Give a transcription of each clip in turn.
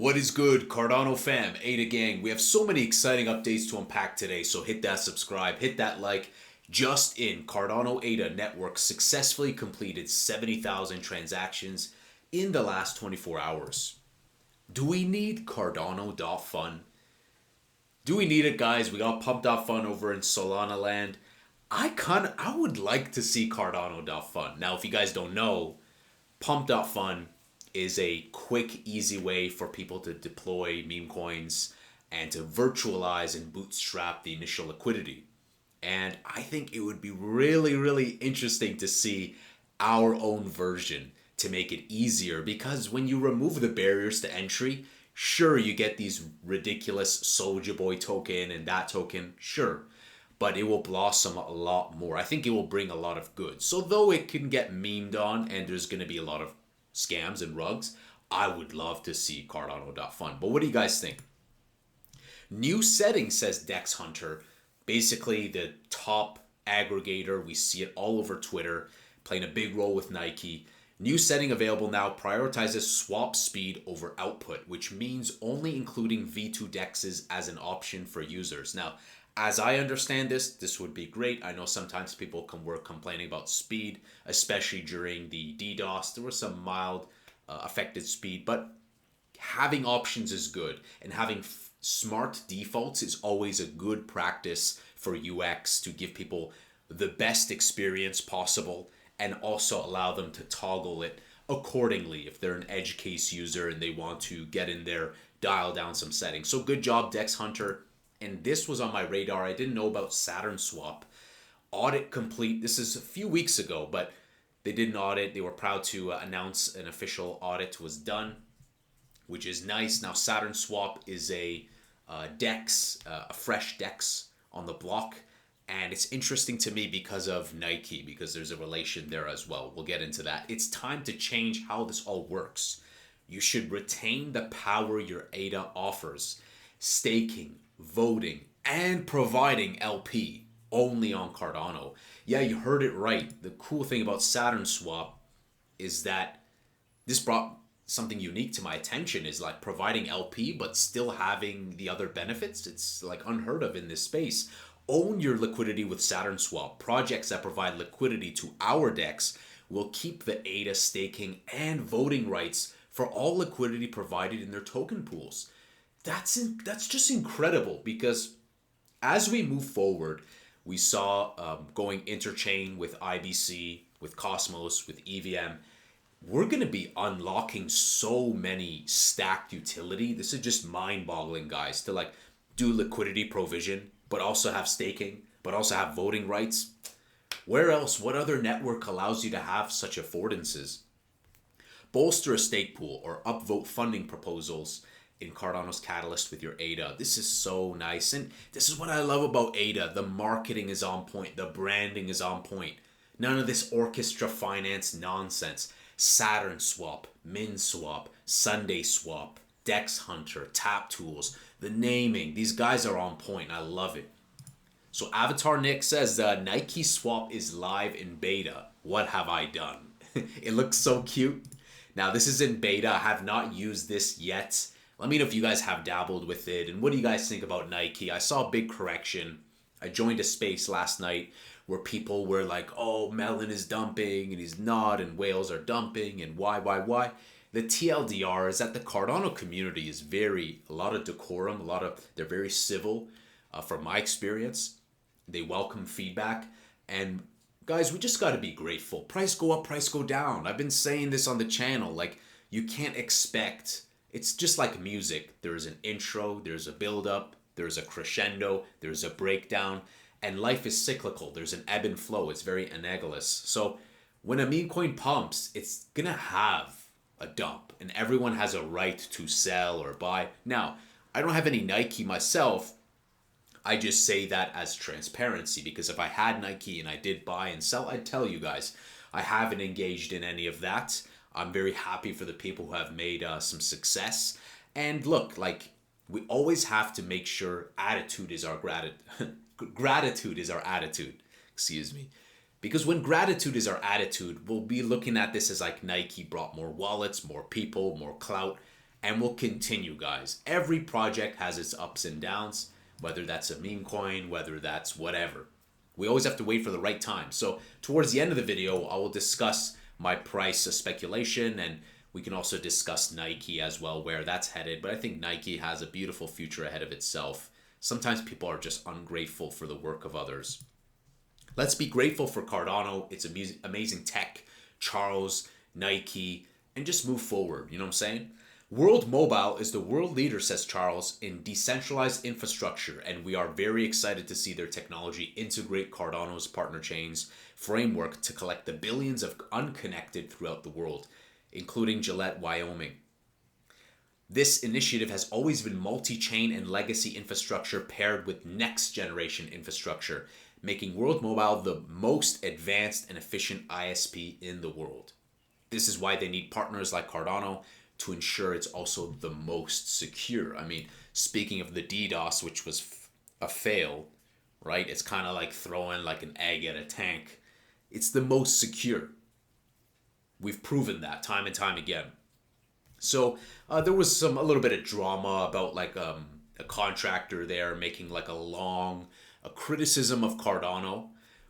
What is good, Cardano fam, ADA gang? We have so many exciting updates to unpack today, so hit that subscribe, hit that like. Just in, Cardano ADA network successfully completed 70,000 transactions in the last 24 hours. Do we need Cardano.fun? Do we need it, guys? We got Pump.fun over in Solana land. I would like to see Cardano.fun. Now, if you guys don't know, Pump.fun is a quick, easy way for people to deploy meme coins and to virtualize and bootstrap the initial liquidity. And I think it would be really, really interesting to see our own version to make it easier, because when you remove the barriers to entry, sure, you get these ridiculous Soldier Boy token and that token, sure, but it will blossom a lot more. I think it will bring a lot of good. So though it can get memed on and there's going to be a lot of scams and rugs, I would love to see Cardano.fun. But what do you guys think? New setting, says DEX Hunter. Basically, the top aggregator. We see it all over Twitter, playing a big role with Nike. New setting available now prioritizes swap speed over output, which means only including V2 DEXs as an option for users. Now, as I understand this would be great. I know sometimes people were complaining about speed, especially during the DDoS. There was some mild affected speed, but having options is good, and having smart defaults is always a good practice for UX to give people the best experience possible and also allow them to toggle it accordingly if they're an edge case user and they want to get in there, dial down some settings. So good job, DEX Hunter. And this was on my radar. I didn't know about SaturnSwap. Audit complete. This is a few weeks ago, but they did an audit. They were proud to announce an official audit was done, which is nice. Now, SaturnSwap is a DEX, a fresh DEX on the block. And it's interesting to me because of Nike, because there's a relation there as well. We'll get into that. It's time to change how this all works. You should retain the power your ADA offers. Staking, voting, and providing LP only on Cardano. Yeah, you heard it right. The cool thing about SaturnSwap is that this brought something unique to my attention, is like providing LP but still having the other benefits. It's like unheard of in this space. Own your liquidity with SaturnSwap. Projects that provide liquidity to our DEX will keep the ADA staking and voting rights for all liquidity provided in their token pools. That's just incredible, because as we move forward, we saw going interchain with IBC, with Cosmos, with EVM. We're going to be unlocking so many stacked utility. This is just mind-boggling, guys, to like do liquidity provision, but also have staking, but also have voting rights. Where else? What other network allows you to have such affordances? Bolster a stake pool or upvote funding proposals in Cardano's Catalyst with your ADA. This is so nice. And this is what I love about ADA. The marketing is on point. The branding is on point. None of this orchestra finance nonsense. SaturnSwap, MinSwap, SundaySwap, DEX Hunter, Tap Tools, the naming. These guys are on point. I love it. So Avatar Nick says Nike Swap is live in beta. What have I done? It looks so cute. Now this is in beta. I have not used this yet. Let me know if you guys have dabbled with it, and what do you guys think about Nike? I saw a big correction. I joined a space last night where people were like, oh, Melon is dumping and he's not, and whales are dumping, and why? The TLDR is that the Cardano community is a lot of decorum, they're very civil from my experience. They welcome feedback, and guys, we just got to be grateful. Price go up, price go down. I've been saying this on the channel. Like, you can't expect, it's just like music. There's an intro, there's a build up, there's a crescendo, there's a breakdown, and life is cyclical. There's an ebb and flow. It's very analogous. So when a meme coin pumps, it's gonna have a dump, and everyone has a right to sell or buy. Now, I don't have any Nike myself. I just say that as transparency, because if I had Nike and I did buy and sell, I'd tell you guys. I haven't engaged in any of that. I'm very happy for the people who have made some success. And look, like, we always have to make sure attitude is our gratitude is our attitude. Excuse me. Because when gratitude is our attitude, we'll be looking at this as like Nike brought more wallets, more people, more clout. and will continue, guys. Every project has its ups and downs, whether that's a meme coin, whether that's whatever. We always have to wait for the right time. So towards the end of the video, I will discuss my price of speculation, and we can also discuss Nike as well, where that's headed. But I think Nike has a beautiful future ahead of itself. Sometimes people are just ungrateful for the work of others. Let's be grateful for Cardano. It's amazing tech, Charles, Nike, and just move forward. You know what I'm saying? World Mobile is the world leader, says Charles, in decentralized infrastructure, and we are very excited to see their technology integrate Cardano's partner chains framework to collect the billions of unconnected throughout the world, including Gillette, Wyoming. This initiative has always been multi-chain and legacy infrastructure paired with next-generation infrastructure, making World Mobile the most advanced and efficient ISP in the world. This is why they need partners like Cardano to ensure it's also the most secure. I mean, speaking of the DDoS, which was a fail, right? It's kind of like throwing like an egg at a tank. It's the most secure. We've proven that time and time again. So there was a little bit of drama about like a contractor there making like a criticism of Cardano,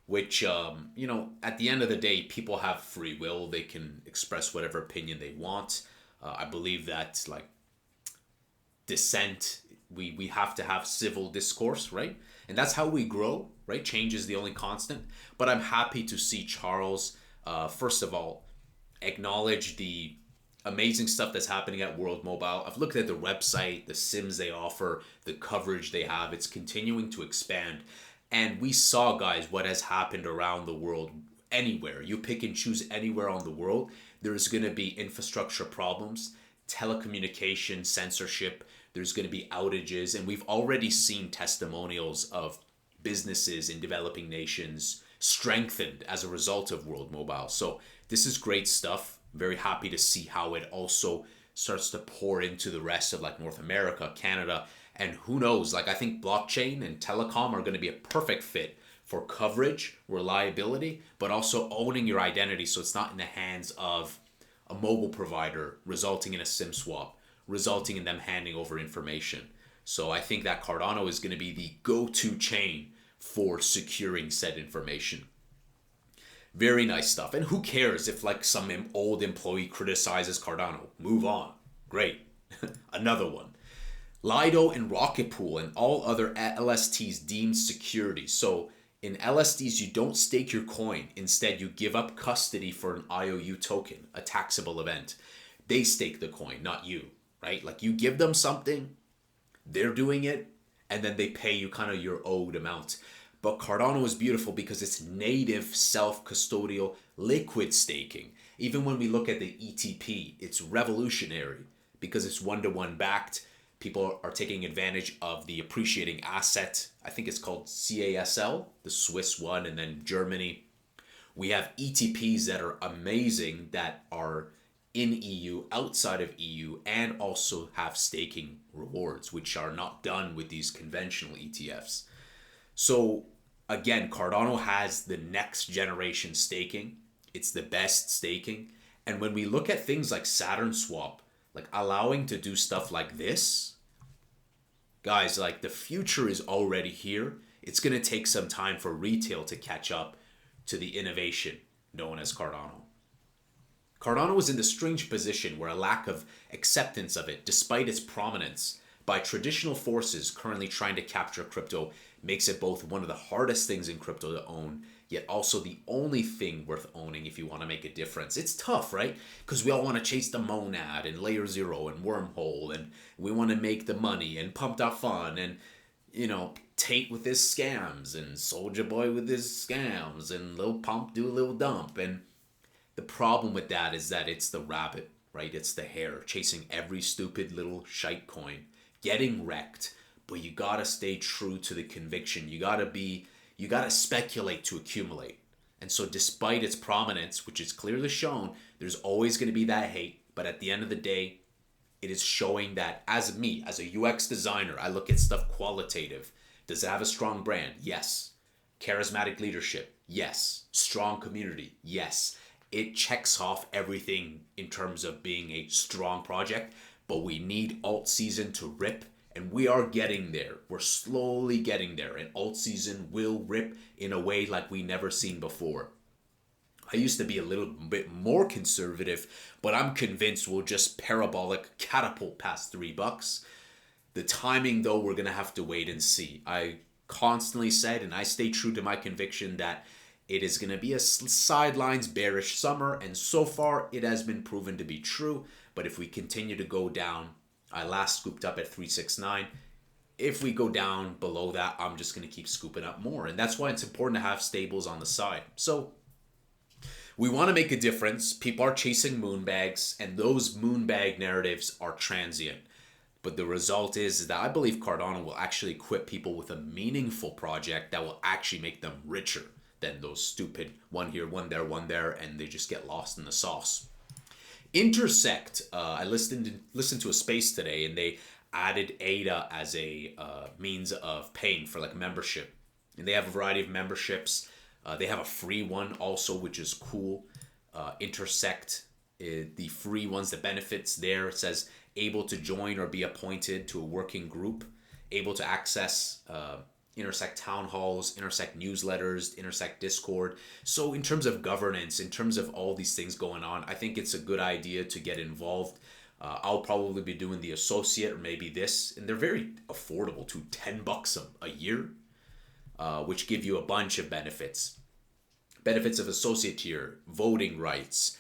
which, at the end of the day, people have free will. They can express whatever opinion they want. I believe that like dissent, we have to have civil discourse, right? And that's how we grow, right? Change is the only constant. But I'm happy to see Charles, first of all, acknowledge the amazing stuff that's happening at World Mobile. I've looked at the website, the SIMs they offer, the coverage they have. It's continuing to expand. And we saw, guys, what has happened around the world. Anywhere you pick and choose, anywhere on the world, there's going to be infrastructure problems, telecommunication censorship. There's going to be outages, and we've already seen testimonials of businesses in developing nations strengthened as a result of World Mobile. So this is great stuff. Very happy to see how it also starts to pour into the rest of like North America, Canada, and who knows, like I think blockchain and telecom are going to be a perfect fit for coverage, reliability, but also owning your identity so it's not in the hands of a mobile provider, resulting in a SIM swap, resulting in them handing over information. So I think that Cardano is going to be the go-to chain for securing said information. Very nice stuff. And who cares if like some old employee criticizes Cardano? Move on. Great. Another one. Lido and Rocket Pool and all other LSTs deemed security. So in LSDs, you don't stake your coin. Instead, you give up custody for an IOU token, a taxable event. They stake the coin, not you, right? Like you give them something, they're doing it, and then they pay you kind of your owed amount. But Cardano is beautiful because it's native self-custodial liquid staking. Even when we look at the ETP, it's revolutionary because it's one-to-one backed. People are taking advantage of the appreciating asset. I think it's called CASL, the Swiss one, and then Germany. We have ETPs that are amazing that are in EU, outside of EU, and also have staking rewards, which are not done with these conventional ETFs. So again, Cardano has the next generation staking. It's the best staking. And when we look at things like SaturnSwap, like allowing to do stuff like this, guys, like the future is already here. It's going to take some time for retail to catch up to the innovation known as Cardano. Cardano is in the strange position where a lack of acceptance of it, despite its prominence by traditional forces currently trying to capture crypto, makes it both one of the hardest things in crypto to own, yet also the only thing worth owning if you want to make a difference. It's tough, right? Because we all want to chase the monad and layer zero and wormhole, and we want to make the money and pump.fun and, Tate with his scams and Soulja Boy with his scams and Lil Pump do a little dump. And the problem with that is that it's the rabbit, right? It's the hare chasing every stupid little shite coin, getting wrecked. But you gotta stay true to the conviction. You gotta speculate to accumulate. And so despite its prominence, which is clearly shown, there's always gonna be that hate. But at the end of the day, it is showing that as a UX designer, I look at stuff qualitative. Does it have a strong brand? Yes. Charismatic leadership? Yes. Strong community? Yes. It checks off everything in terms of being a strong project. but we need alt season to rip, and we are getting there. We're slowly getting there, and alt season will rip in a way like we never seen before. I used to be a little bit more conservative, but I'm convinced we'll just parabolic catapult past $3. The timing, though, we're going to have to wait and see. I constantly said, and I stay true to my conviction, that it is going to be a sidelines bearish summer, and so far it has been proven to be true. But if we continue to go down, I last scooped up at 369. If we go down below that, I'm just going to keep scooping up more. And that's why it's important to have stables on the side. So we want to make a difference. People are chasing moonbags, and those moonbag narratives are transient. But the result is that I believe Cardano will actually equip people with a meaningful project that will actually make them richer than those stupid one here, one there, and they just get lost in the sauce. Intersect, I listened to a space today, and they added ADA as a means of paying for like membership. And they have a variety of memberships. They have a free one also, which is cool. Intersect, the free ones, the benefits there, it says able to join or be appointed to a working group, able to access Intersect town halls, Intersect newsletters, Intersect Discord. So in terms of governance, in terms of all these things going on, I think it's a good idea to get involved. I'll probably be doing the associate or maybe this, and they're very affordable too, $10 a year, which give you a bunch of benefits. Benefits of associate tier, voting rights,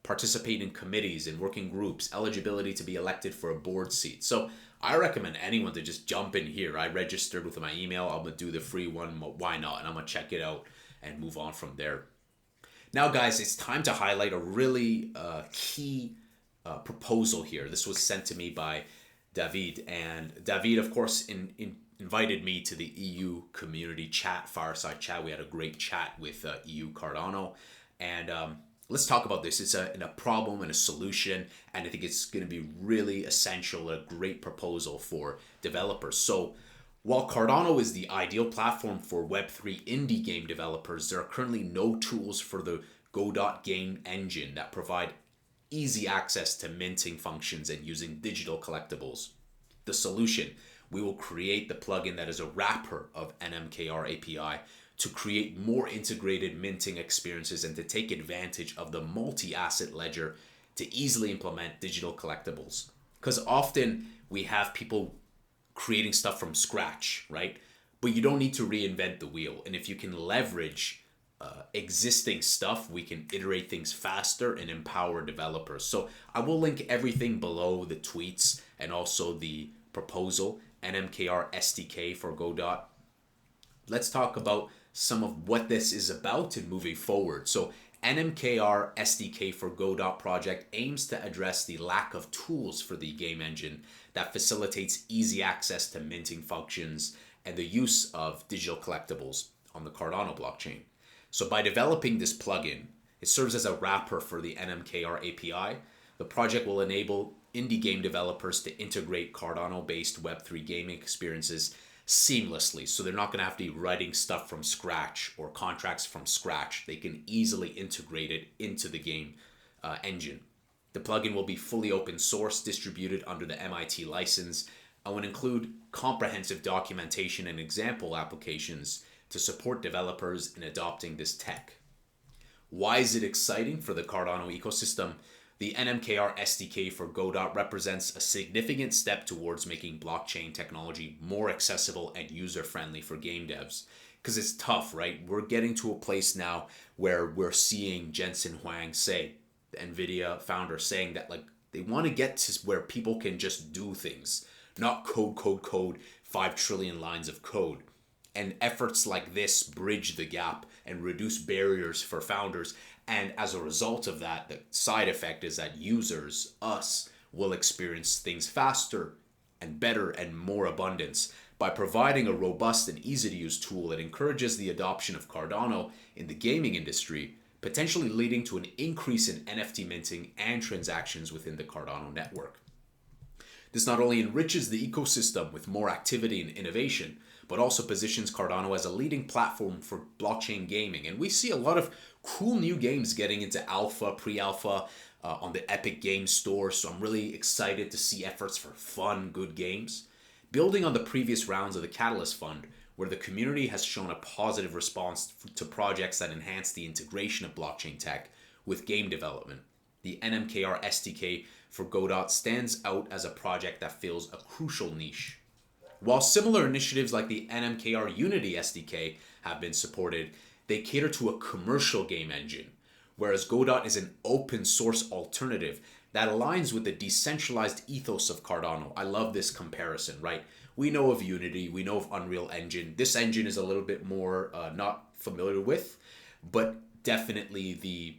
participate in committees and working groups, eligibility to be elected for a board seat. So I recommend anyone to just jump in here. I registered with my email. I'm going to do the free one. Why not? And I'm going to check it out and move on from there. Now, guys, it's time to highlight a really key proposal here. This was sent to me by David. And David, of course, invited me to the EU community chat, fireside chat. We had a great chat with EU Cardano. And let's talk about this. It's a problem and a solution, and I think it's going to be really essential, a great proposal for developers. So while Cardano is the ideal platform for Web3 indie game developers, there are currently no tools for the Godot game engine that provide easy access to minting functions and using digital collectibles. The solution: we will create the plugin that is a wrapper of NMKR API to create more integrated minting experiences and to take advantage of the multi-asset ledger to easily implement digital collectibles. Because often we have people creating stuff from scratch, right? But you don't need to reinvent the wheel. And if you can leverage existing stuff, we can iterate things faster and empower developers. So I will link everything below, the tweets and also the proposal, NMKR SDK for Godot. Let's talk about some of what this is about and moving forward. So NMKR SDK for Godot project aims to address the lack of tools for the game engine that facilitates easy access to minting functions and the use of digital collectibles on the Cardano blockchain. So by developing this plugin, it serves as a wrapper for the NMKR API. The project will enable indie game developers to integrate Cardano-based Web3 gaming experiences seamlessly. So they're not going to have to be writing stuff from scratch or contracts from scratch. They can easily integrate it into the game engine. The plugin will be fully open source, distributed under the MIT license, and will include comprehensive documentation and example applications to support developers in adopting this tech. Why is it exciting for the Cardano ecosystem? The NMKR SDK for Godot represents a significant step towards making blockchain technology more accessible and user-friendly for game devs. Because it's tough, right? We're getting to a place now where we're seeing Jensen Huang say, the NVIDIA founder, saying that like they want to get to where people can just do things, not code, 5 trillion lines of code. And efforts like this bridge the gap and reduce barriers for founders. And as a result of that, the side effect is that users, us, will experience things faster and better and more abundance by providing a robust and easy-to-use tool that encourages the adoption of Cardano in the gaming industry, potentially leading to an increase in NFT minting and transactions within the Cardano network. This not only enriches the ecosystem with more activity and innovation, but also positions Cardano as a leading platform for blockchain gaming. And we see a lot of cool new games getting into alpha, pre-alpha. on the Epic Games Store. So I'm really excited to see efforts for fun, good games. Building on the previous rounds of the Catalyst Fund, where the community has shown a positive response to projects that enhance the integration of blockchain tech with game development. The NMKR SDK for Godot stands out as a project that fills a crucial niche. While similar initiatives like the NMKR Unity SDK have been supported, they cater to a commercial game engine, whereas Godot is an open source alternative that aligns with the decentralized ethos of Cardano. I love this comparison, right? We know of Unity, we know of Unreal Engine. This engine is a little bit more not familiar with, but definitely the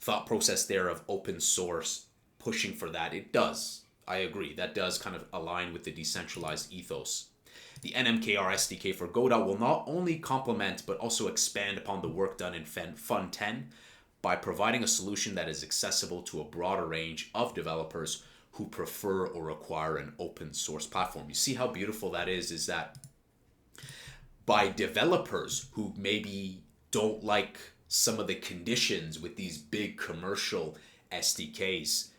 thought process there of open source, pushing for that, it does. I agree. That does kind of align with the decentralized ethos. The NMKR SDK for Godot will not only complement but also expand upon the work done in Fund 10 by providing a solution that is accessible to a broader range of developers who prefer or require an open source platform. You see how beautiful that is that by developers who maybe don't like some of the conditions with these big commercial SDKs,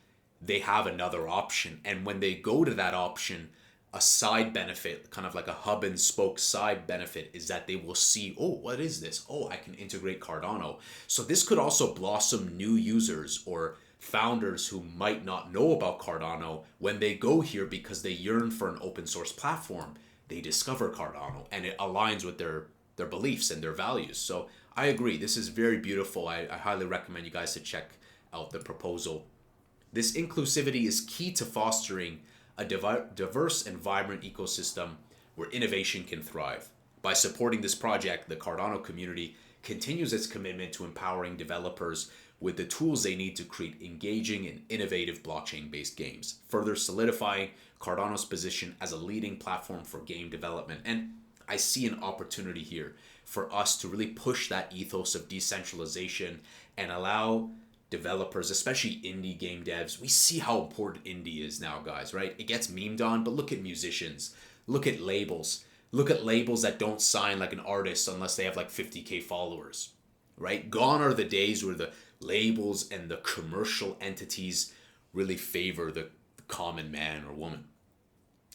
they have another option. And when they go to that option, a side benefit, kind of like a hub and spoke side benefit, is that they will see, oh, what is this? Oh, I can integrate Cardano. So this could also blossom new users or founders who might not know about Cardano. When they go here because they yearn for an open source platform, they discover Cardano and it aligns with their beliefs and their values. So I agree. This is very beautiful. I highly recommend you guys to check out the proposal. This inclusivity is key to fostering a diverse and vibrant ecosystem where innovation can thrive. By supporting this project, the Cardano community continues its commitment to empowering developers with the tools they need to create engaging and innovative blockchain-based games, further solidifying Cardano's position as a leading platform for game development. And I see an opportunity here for us to really push that ethos of decentralization and allow developers, especially indie game devs. We see how important indie is now, guys, right? It gets memed on, but look at musicians, look at labels, look at labels that don't sign like an artist unless they have like 50K followers, right? Gone are the days where the labels and the commercial entities really favor the common man or woman.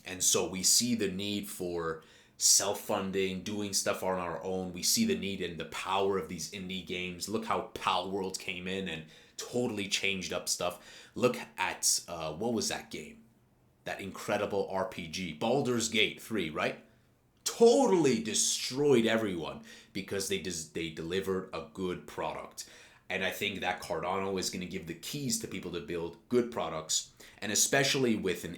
And so we see the need for self-funding, doing stuff on our own. We see the need and the power of these indie games. Look how Pal World came in and totally changed up stuff. Look at, what was that game? That incredible RPG, Baldur's Gate 3, right? Totally destroyed everyone because they delivered a good product. And I think that Cardano is going to give the keys to people to build good products. And especially with an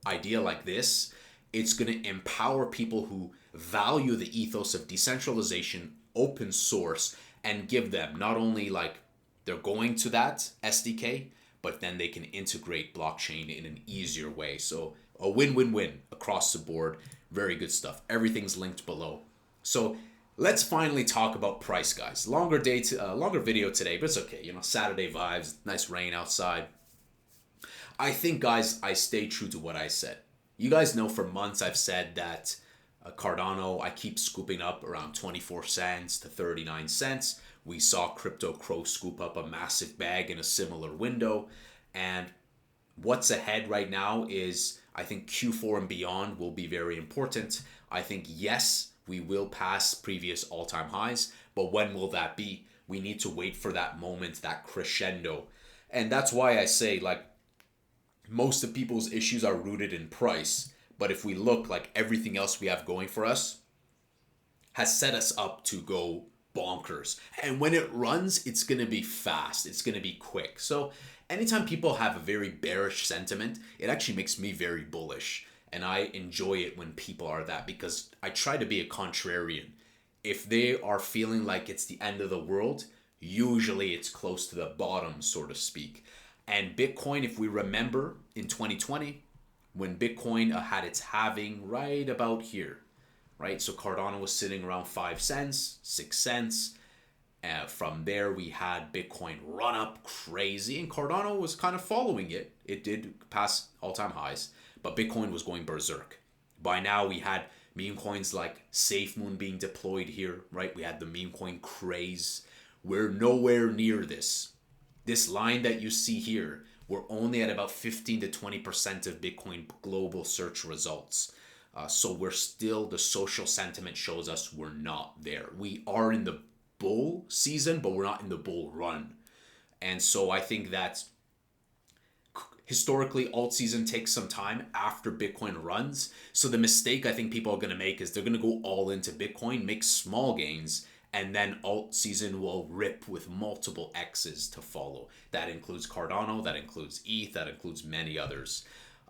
idea like this, it's going to empower people who value the ethos of decentralization, open source, and give them not only like they're going to that SDK, but then they can integrate blockchain in an easier way. So a win-win-win across the board. Very good stuff. Everything's linked below. So let's finally talk about price, guys. Longer video today, but it's okay. You know, Saturday vibes, nice rain outside. I think, guys, I stay true to what I said. You guys know for months I've said that Cardano, I keep scooping up around 24 cents to 39 cents. We saw Crypto Crow scoop up a massive bag in a similar window. And what's ahead right now is, I think Q4 and beyond will be very important. I think, yes, we will pass previous all-time highs, but when will that be? We need to wait for that moment, that crescendo. And that's why I say, like, most of people's issues are rooted in price. But if we look, like, everything else we have going for us has set us up to go bonkers. And when it runs, it's going to be fast. It's going to be quick. So anytime people have a very bearish sentiment, it actually makes me very bullish. And I enjoy it when people are that, because I try to be a contrarian. If they are feeling like it's the end of the world, usually it's close to the bottom, so to speak. And Bitcoin, if we remember in 2020, when Bitcoin had its halving right about here, right? So Cardano was sitting around 5 cents, 6 cents. From there, we had Bitcoin run up crazy, and Cardano was kind of following it. It did pass all-time highs, but Bitcoin was going berserk. By now, we had meme coins like SafeMoon being deployed here, right? We had the meme coin craze. We're nowhere near this. This line that you see here, we're only at about 15 to 20% of Bitcoin global search results. So we're still, the social sentiment shows us we're not there. We are in the bull season, but we're not in the bull run. And so I think that historically alt season takes some time after Bitcoin runs. So the mistake I think people are going to make is they're going to go all into Bitcoin, make small gains, and then alt season will rip with multiple X's to follow. That includes Cardano, that includes ETH, that includes many others.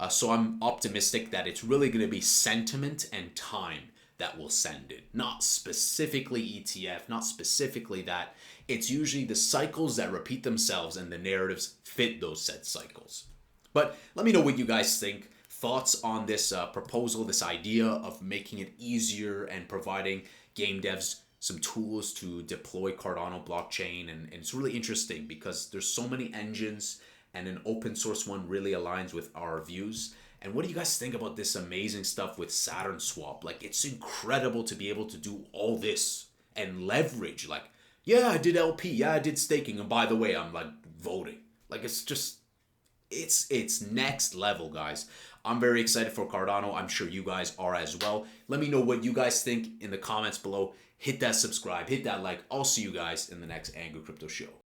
So I'm optimistic that it's really going to be sentiment and time that will send it, not specifically ETF, not specifically that. It's usually the cycles that repeat themselves and the narratives fit those said cycles. But let me know what you guys think. Thoughts on this proposal, this idea of making it easier and providing game devs some tools to deploy Cardano blockchain. And it's really interesting because there's so many engines and an open source one really aligns with our views. And what do you guys think about this amazing stuff with SaturnSwap? Like, it's incredible to be able to do all this and leverage. Like, yeah, I did LP. Yeah, I did staking. And by the way, I'm like voting. Like, it's just, it's next level, guys. I'm very excited for Cardano. I'm sure you guys are as well. Let me know what you guys think in the comments below. Hit that subscribe, hit that like. I'll see you guys in the next Angry Crypto Show.